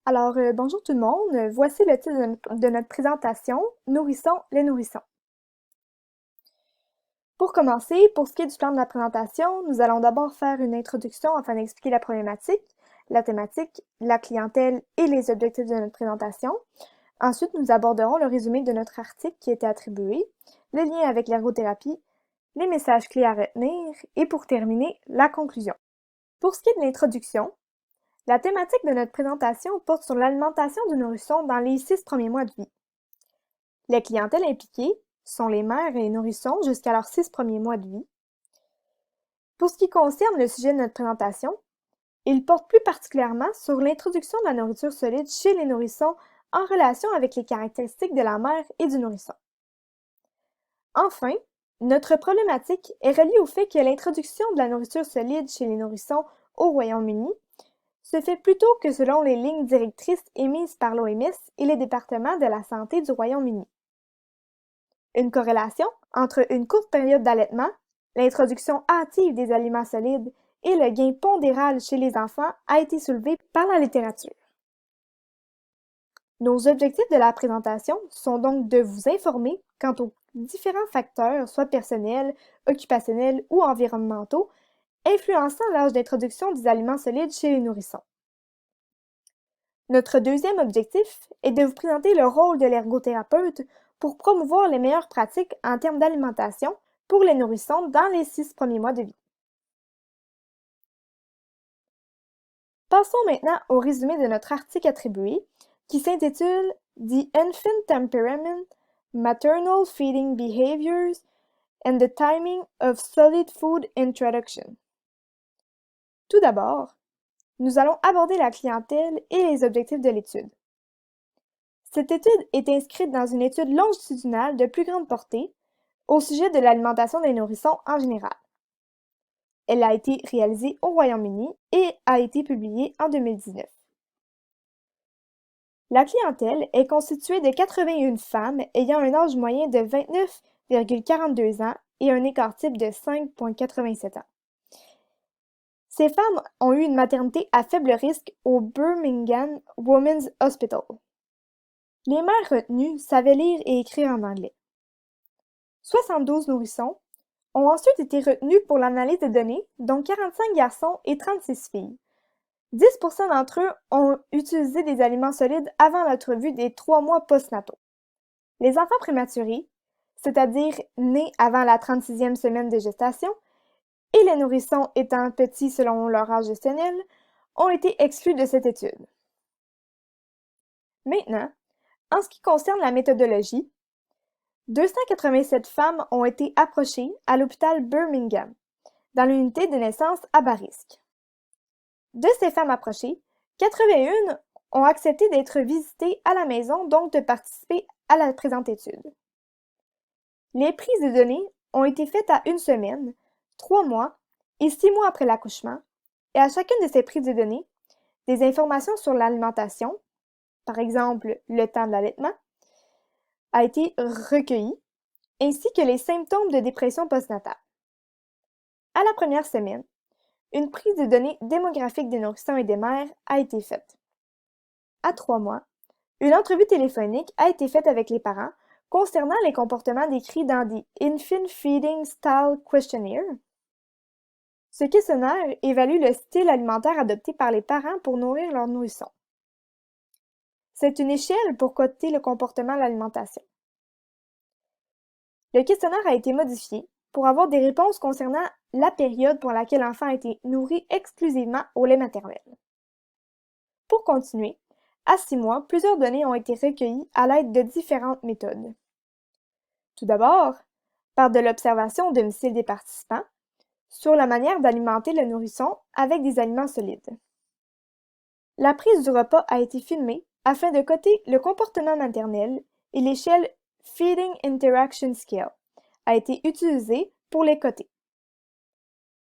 Bonjour tout le monde. Voici le titre de notre présentation, Nourrissons les nourrissons. Pour commencer, pour ce qui est du plan de la présentation, nous allons d'abord faire une introduction afin d'expliquer la problématique, la thématique, la clientèle et les objectifs de notre présentation. Ensuite, nous aborderons le résumé de notre article qui était attribué, le lien avec l'ergothérapie, les messages clés à retenir et pour terminer, la conclusion. Pour ce qui est de l'introduction, la thématique de notre présentation porte sur l'alimentation du nourrisson dans les 6 premiers mois de vie. Les clientèles impliquées sont les mères et les nourrissons jusqu'à leurs 6 premiers mois de vie. Pour ce qui concerne le sujet de notre présentation, il porte plus particulièrement sur l'introduction de la nourriture solide chez les nourrissons en relation avec les caractéristiques de la mère et du nourrisson. Enfin, notre problématique est reliée au fait que l'introduction de la nourriture solide chez les nourrissons au Royaume-Uni se fait plutôt que selon les lignes directrices émises par l'OMS et les départements de la santé du Royaume-Uni. Une corrélation entre une courte période d'allaitement, l'introduction hâtive des aliments solides et le gain pondéral chez les enfants a été soulevée par la littérature. Nos objectifs de la présentation sont donc de vous informer quant aux différents facteurs, soit personnels, occupationnels ou environnementaux, influençant l'âge d'introduction des aliments solides chez les nourrissons. Notre deuxième objectif est de vous présenter le rôle de l'ergothérapeute pour promouvoir les meilleures pratiques en termes d'alimentation pour les nourrissons dans les 6 premiers mois de vie. Passons maintenant au résumé de notre article attribué qui s'intitule The Infant Temperament, Maternal Feeding Behaviors and the Timing of Solid Food Introduction. Tout d'abord, nous allons aborder la clientèle et les objectifs de l'étude. Cette étude est inscrite dans une étude longitudinale de plus grande portée au sujet de l'alimentation des nourrissons en général. Elle a été réalisée au Royaume-Uni et a été publiée en 2019. La clientèle est constituée de 81 femmes ayant un âge moyen de 29,42 ans et un écart type de 5,87 ans. Ces femmes ont eu une maternité à faible risque au Birmingham Women's Hospital. Les mères retenues savaient lire et écrire en anglais. 72 nourrissons ont ensuite été retenus pour l'analyse des données, dont 45 garçons et 36 filles. 10% d'entre eux ont utilisé des aliments solides avant l'entrevue des 3 mois postnataux. Les enfants prématurés, c'est-à-dire nés avant la 36e semaine de gestation, et les nourrissons étant petits selon leur âge gestationnel, ont été exclus de cette étude. Maintenant, en ce qui concerne la méthodologie, 287 femmes ont été approchées à l'hôpital Birmingham, dans l'unité de naissance à bas risque. De ces femmes approchées, 81 ont accepté d'être visitées à la maison, donc de participer à la présente étude. Les prises de données ont été faites à 1 semaine, 3 mois et 6 mois après l'accouchement, et à chacune de ces prises de données, des informations sur l'alimentation, par exemple le temps de l'allaitement, a été recueilli, ainsi que les symptômes de dépression postnatale. À la première semaine, une prise de données démographiques des nourrissons et des mères a été faite. À 3 mois, une entrevue téléphonique a été faite avec les parents concernant les comportements décrits dans The Infant Feeding Style Questionnaire. Ce questionnaire évalue le style alimentaire adopté par les parents pour nourrir leurs nourrissons. C'est une échelle pour coter le comportement de l'alimentation. Le questionnaire a été modifié pour avoir des réponses concernant la période pour laquelle l'enfant a été nourri exclusivement au lait maternel. Pour continuer, à 6 mois, plusieurs données ont été recueillies à l'aide de différentes méthodes. Tout d'abord, par de l'observation au domicile des participants, sur la manière d'alimenter le nourrisson avec des aliments solides. La prise du repas a été filmée afin de coter le comportement maternel et l'échelle Feeding Interaction Scale a été utilisée pour les coter.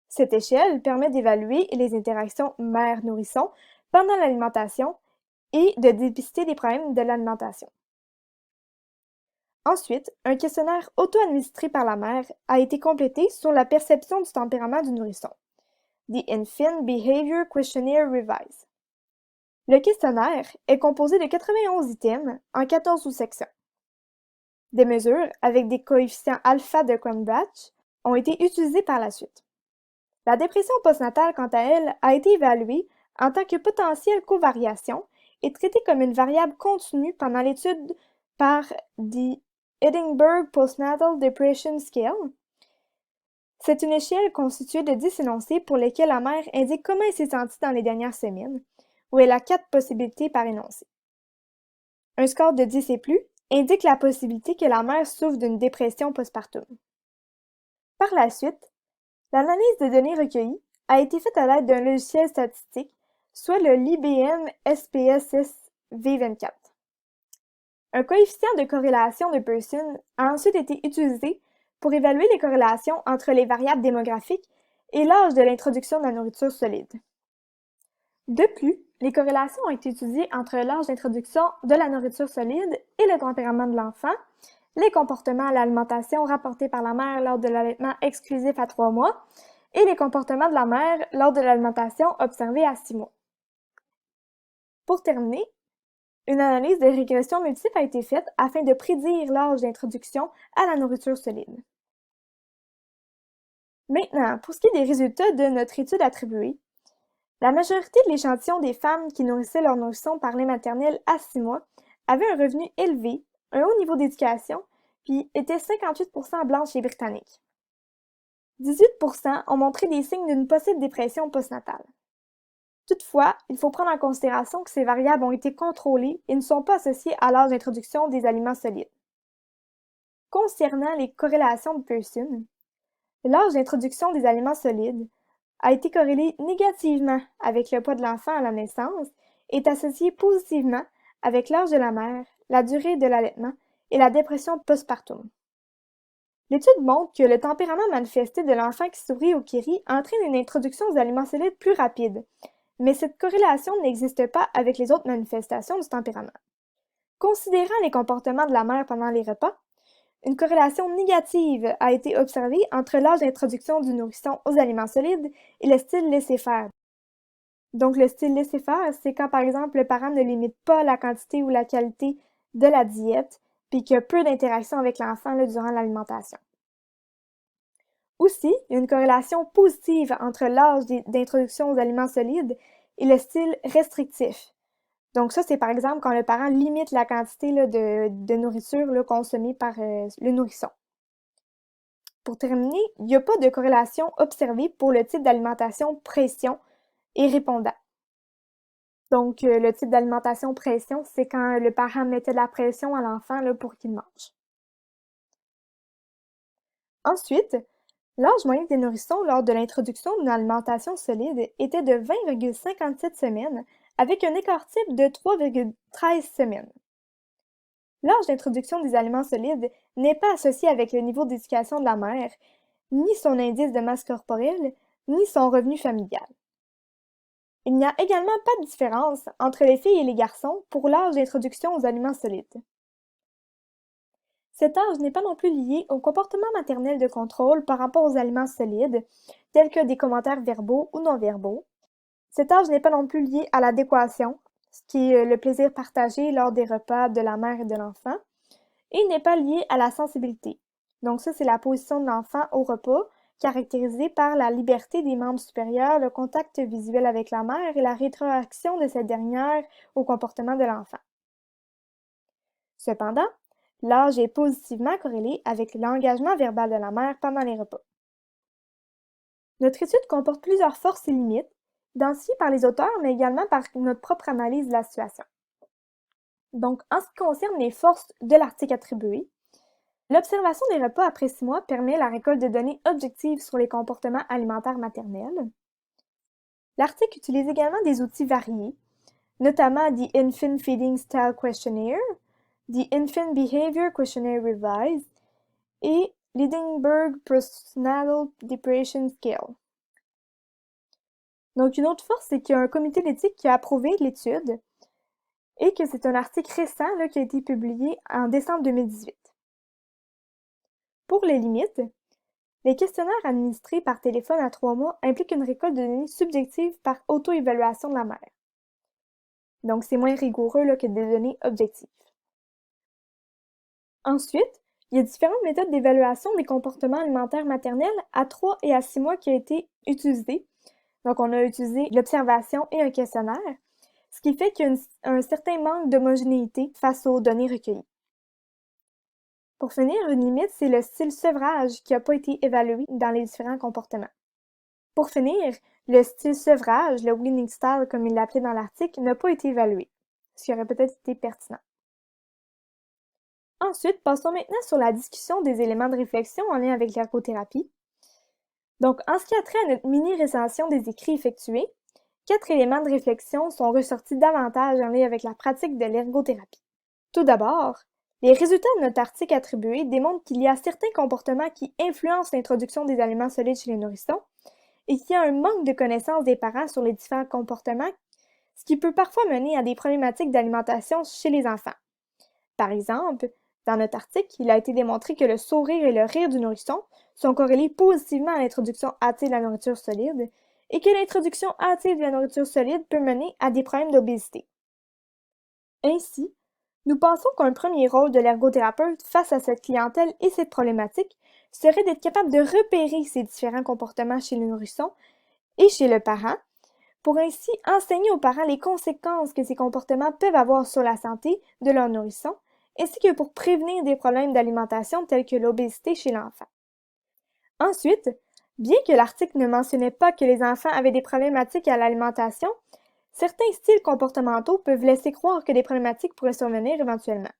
Cette échelle permet d'évaluer les interactions mère-nourrisson pendant l'alimentation et de dépister les problèmes de l'alimentation. Ensuite, un questionnaire auto-administré par la mère a été complété sur la perception du tempérament du nourrisson, The Infant Behavior Questionnaire Revised. Le questionnaire est composé de 91 items en 14 sous-sections. Des mesures avec des coefficients alpha de Cronbach ont été utilisées par la suite. La dépression postnatale, quant à elle, a été évaluée en tant que potentielle covariation et traitée comme une variable continue pendant l'étude par the Edinburgh Postnatal Depression Scale. C'est une échelle constituée de 10 énoncés pour lesquels la mère indique comment elle s'est sentie dans les dernières semaines, où elle a 4 possibilités par énoncé. Un score de 10 et plus indique la possibilité que la mère souffre d'une dépression postpartum. Par la suite, l'analyse des données recueillies a été faite à l'aide d'un logiciel statistique, soit le l'IBM SPSS V24. Un coefficient de corrélation de Pearson a ensuite été utilisé pour évaluer les corrélations entre les variables démographiques et l'âge de l'introduction de la nourriture solide. De plus, les corrélations ont été étudiées entre l'âge d'introduction de la nourriture solide et le tempérament de l'enfant, les comportements à l'alimentation rapportés par la mère lors de l'allaitement exclusif à 3 mois et les comportements de la mère lors de l'alimentation observée à 6 mois. Pour terminer, une analyse de régression multiple a été faite afin de prédire l'âge d'introduction à la nourriture solide. Maintenant, pour ce qui est des résultats de notre étude attribuée, la majorité de l'échantillon des femmes qui nourrissaient leur nourrisson par lait maternel à 6 mois avaient un revenu élevé, un haut niveau d'éducation, puis étaient 58% blanches et britanniques. 18% ont montré des signes d'une possible dépression postnatale. Toutefois, il faut prendre en considération que ces variables ont été contrôlées et ne sont pas associées à l'âge d'introduction des aliments solides. Concernant les corrélations de Pearson, l'âge d'introduction des aliments solides a été corrélé négativement avec le poids de l'enfant à la naissance et est associé positivement avec l'âge de la mère, la durée de l'allaitement et la dépression postpartum. L'étude montre que le tempérament manifesté de l'enfant qui sourit au Kiri entraîne une introduction aux aliments solides plus rapide, mais cette corrélation n'existe pas avec les autres manifestations du tempérament. Considérant les comportements de la mère pendant les repas, une corrélation négative a été observée entre l'âge d'introduction du nourrisson aux aliments solides et le style laisser-faire. Donc le style laisser-faire, c'est quand par exemple le parent ne limite pas la quantité ou la qualité de la diète, puis qu'il y a peu d'interaction avec l'enfant durant l'alimentation. Aussi, il y a une corrélation positive entre l'âge d'introduction aux aliments solides et le style restrictif. Donc ça, c'est par exemple quand le parent limite la quantité de nourriture consommée par le nourrisson. Pour terminer, il n'y a pas de corrélation observée pour le type d'alimentation pression et répondant. Donc le type d'alimentation pression, c'est quand le parent mettait de la pression à l'enfant pour qu'il mange. Ensuite, l'âge moyen des nourrissons lors de l'introduction d'une alimentation solide était de 20,57 semaines avec un écart type de 3,13 semaines. L'âge d'introduction des aliments solides n'est pas associé avec le niveau d'éducation de la mère, ni son indice de masse corporelle, ni son revenu familial. Il n'y a également pas de différence entre les filles et les garçons pour l'âge d'introduction aux aliments solides. Cet âge n'est pas non plus lié au comportement maternel de contrôle par rapport aux aliments solides, tels que des commentaires verbaux ou non verbaux. Cet âge n'est pas non plus lié à l'adéquation, ce qui est le plaisir partagé lors des repas de la mère et de l'enfant, et n'est pas lié à la sensibilité. Donc ça, c'est la position de l'enfant au repas, caractérisée par la liberté des membres supérieurs, le contact visuel avec la mère et la rétroaction de cette dernière au comportement de l'enfant. Cependant, l'âge est positivement corrélé avec l'engagement verbal de la mère pendant les repas. Notre étude comporte plusieurs forces et limites, identifiées par les auteurs, mais également par notre propre analyse de la situation. Donc, en ce qui concerne les forces de l'article attribué, l'observation des repas après 6 mois permet la récolte de données objectives sur les comportements alimentaires maternels. L'article utilise également des outils variés, notamment The Infant Feeding Style Questionnaire, The Infant Behavior Questionnaire Revised et l'Edinburgh Postnatal Depression Scale. Donc, une autre force, c'est qu'il y a un comité d'éthique qui a approuvé l'étude et que c'est un article récent qui a été publié en décembre 2018. Pour les limites, les questionnaires administrés par téléphone à 3 mois impliquent une récolte de données subjectives par auto-évaluation de la mère. Donc, c'est moins rigoureux là, que des données objectives. Ensuite, il y a différentes méthodes d'évaluation des comportements alimentaires maternels à 3 et à 6 mois qui ont été utilisées. Donc, on a utilisé l'observation et un questionnaire, ce qui fait qu'il y a un certain manque d'homogénéité face aux données recueillies. Pour finir, une limite, c'est le style sevrage qui n'a pas été évalué dans les différents comportements. Pour finir, le style sevrage, le weaning style comme il l'appelait dans l'article, n'a pas été évalué, ce qui aurait peut-être été pertinent. Ensuite, passons maintenant sur la discussion des éléments de réflexion en lien avec l'ergothérapie. Donc, en ce qui a trait à notre mini-recension des écrits effectués, 4 éléments de réflexion sont ressortis davantage en lien avec la pratique de l'ergothérapie. Tout d'abord, les résultats de notre article attribué démontrent qu'il y a certains comportements qui influencent l'introduction des aliments solides chez les nourrissons et qu'il y a un manque de connaissance des parents sur les différents comportements, ce qui peut parfois mener à des problématiques d'alimentation chez les enfants. Par exemple, dans notre article, il a été démontré que le sourire et le rire du nourrisson sont corrélés positivement à l'introduction hâtive de la nourriture solide et que l'introduction hâtive de la nourriture solide peut mener à des problèmes d'obésité. Ainsi, nous pensons qu'un premier rôle de l'ergothérapeute face à cette clientèle et cette problématique serait d'être capable de repérer ces différents comportements chez le nourrisson et chez le parent, pour ainsi enseigner aux parents les conséquences que ces comportements peuvent avoir sur la santé de leur nourrisson, ainsi que pour prévenir des problèmes d'alimentation tels que l'obésité chez l'enfant. Ensuite, bien que l'article ne mentionnait pas que les enfants avaient des problématiques à l'alimentation, certains styles comportementaux peuvent laisser croire que des problématiques pourraient survenir éventuellement.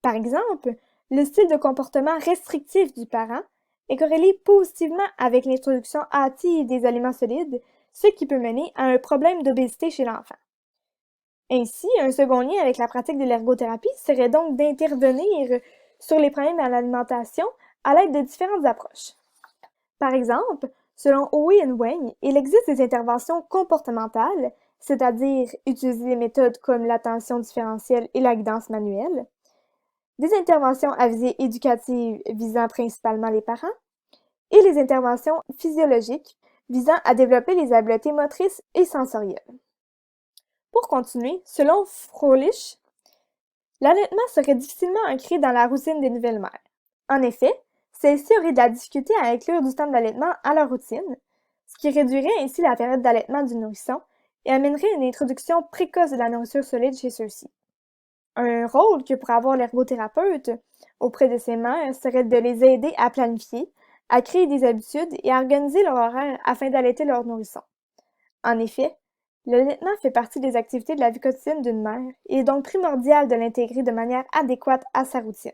Par exemple, le style de comportement restrictif du parent est corrélé positivement avec l'introduction hâtive des aliments solides, ce qui peut mener à un problème d'obésité chez l'enfant. Ainsi, un second lien avec la pratique de l'ergothérapie serait donc d'intervenir sur les problèmes à l'alimentation à l'aide de différentes approches. Par exemple, selon Owe et Weng, il existe des interventions comportementales, c'est-à-dire utiliser des méthodes comme l'attention différentielle et la guidance manuelle, des interventions à visée éducative visant principalement les parents, et les interventions physiologiques visant à développer les habiletés motrices et sensorielles. Pour continuer, selon Froelich, l'allaitement serait difficilement ancré dans la routine des nouvelles mères. En effet, celles-ci auraient de la difficulté à inclure du temps d'allaitement à leur routine, ce qui réduirait ainsi la période d'allaitement du nourrisson et amènerait une introduction précoce de la nourriture solide chez ceux-ci. Un rôle que pourrait avoir l'ergothérapeute auprès de ces mères serait de les aider à planifier, à créer des habitudes et à organiser leur horaire afin d'allaiter leur nourrisson. En effet, l'allaitement fait partie des activités de la vie quotidienne d'une mère et est donc primordial de l'intégrer de manière adéquate à sa routine.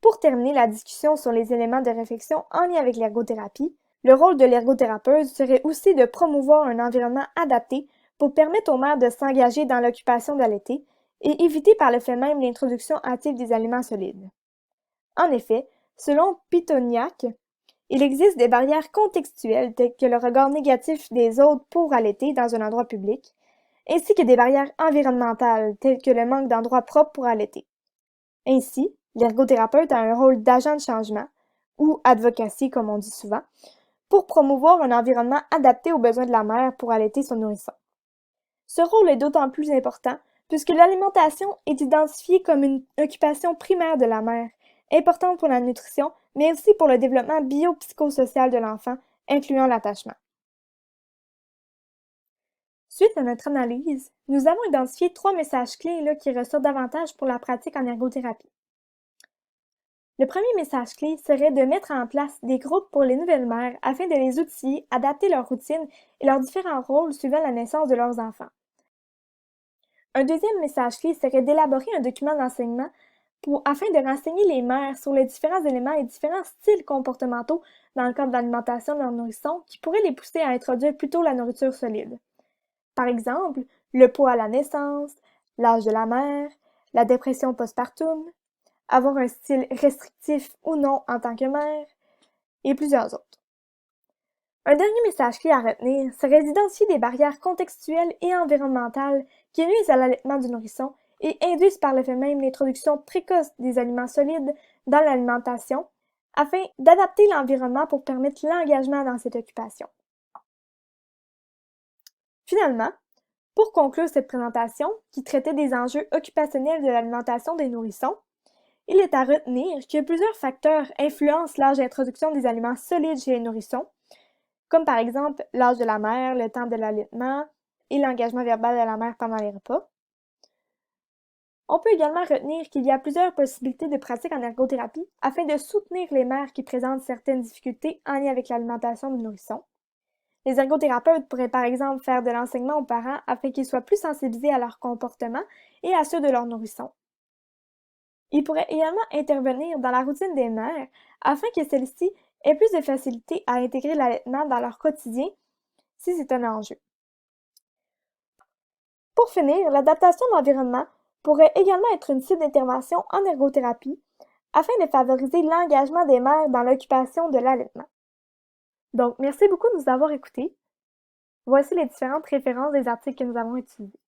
Pour terminer la discussion sur les éléments de réflexion en lien avec l'ergothérapie, le rôle de l'ergothérapeute serait aussi de promouvoir un environnement adapté pour permettre aux mères de s'engager dans l'occupation d'allaiter et éviter par le fait même l'introduction hâtive des aliments solides. En effet, selon Pitoniak, il existe des barrières contextuelles telles que le regard négatif des autres pour allaiter dans un endroit public, ainsi que des barrières environnementales telles que le manque d'endroits propres pour allaiter. Ainsi, l'ergothérapeute a un rôle d'agent de changement, ou advocacy comme on dit souvent, pour promouvoir un environnement adapté aux besoins de la mère pour allaiter son nourrisson. Ce rôle est d'autant plus important puisque l'alimentation est identifiée comme une occupation primaire de la mère, importante pour la nutrition, mais aussi pour le développement biopsychosocial de l'enfant, incluant l'attachement. Suite à notre analyse, nous avons identifié 3 messages clés qui ressortent davantage pour la pratique en ergothérapie. Le premier message clé serait de mettre en place des groupes pour les nouvelles mères afin de les outiller, adapter leur routine et leurs différents rôles suivant la naissance de leurs enfants. Un deuxième message clé serait d'élaborer un document d'enseignement afin de renseigner les mères sur les différents éléments et différents styles comportementaux dans le cadre de l'alimentation de leur nourrisson qui pourraient les pousser à introduire plutôt la nourriture solide. Par exemple, le poids à la naissance, l'âge de la mère, la dépression postpartum, avoir un style restrictif ou non en tant que mère, et plusieurs autres. Un dernier message clé à retenir serait d'identifier des barrières contextuelles et environnementales qui nuisent à l'allaitement du nourrisson et induisent par le fait même l'introduction précoce des aliments solides dans l'alimentation afin d'adapter l'environnement pour permettre l'engagement dans cette occupation. Finalement, Pour conclure cette présentation, qui traitait des enjeux occupationnels de l'alimentation des nourrissons, il est à retenir que plusieurs facteurs influencent l'âge d'introduction des aliments solides chez les nourrissons, comme par exemple l'âge de la mère, le temps de l'allaitement et l'engagement verbal de la mère pendant les repas. On peut également retenir qu'il y a plusieurs possibilités de pratiques en ergothérapie afin de soutenir les mères qui présentent certaines difficultés en lien avec l'alimentation du nourrisson. Les ergothérapeutes pourraient par exemple faire de l'enseignement aux parents afin qu'ils soient plus sensibilisés à leur comportement et à ceux de leurs nourrissons. Ils pourraient également intervenir dans la routine des mères afin que celles-ci aient plus de facilité à intégrer l'allaitement dans leur quotidien si c'est un enjeu. Pour finir, l'adaptation de l'environnement pourrait également être une cible d'intervention en ergothérapie afin de favoriser l'engagement des mères dans l'occupation de l'allaitement. Donc, merci beaucoup de nous avoir écoutés. Voici les différentes références des articles que nous avons utilisés.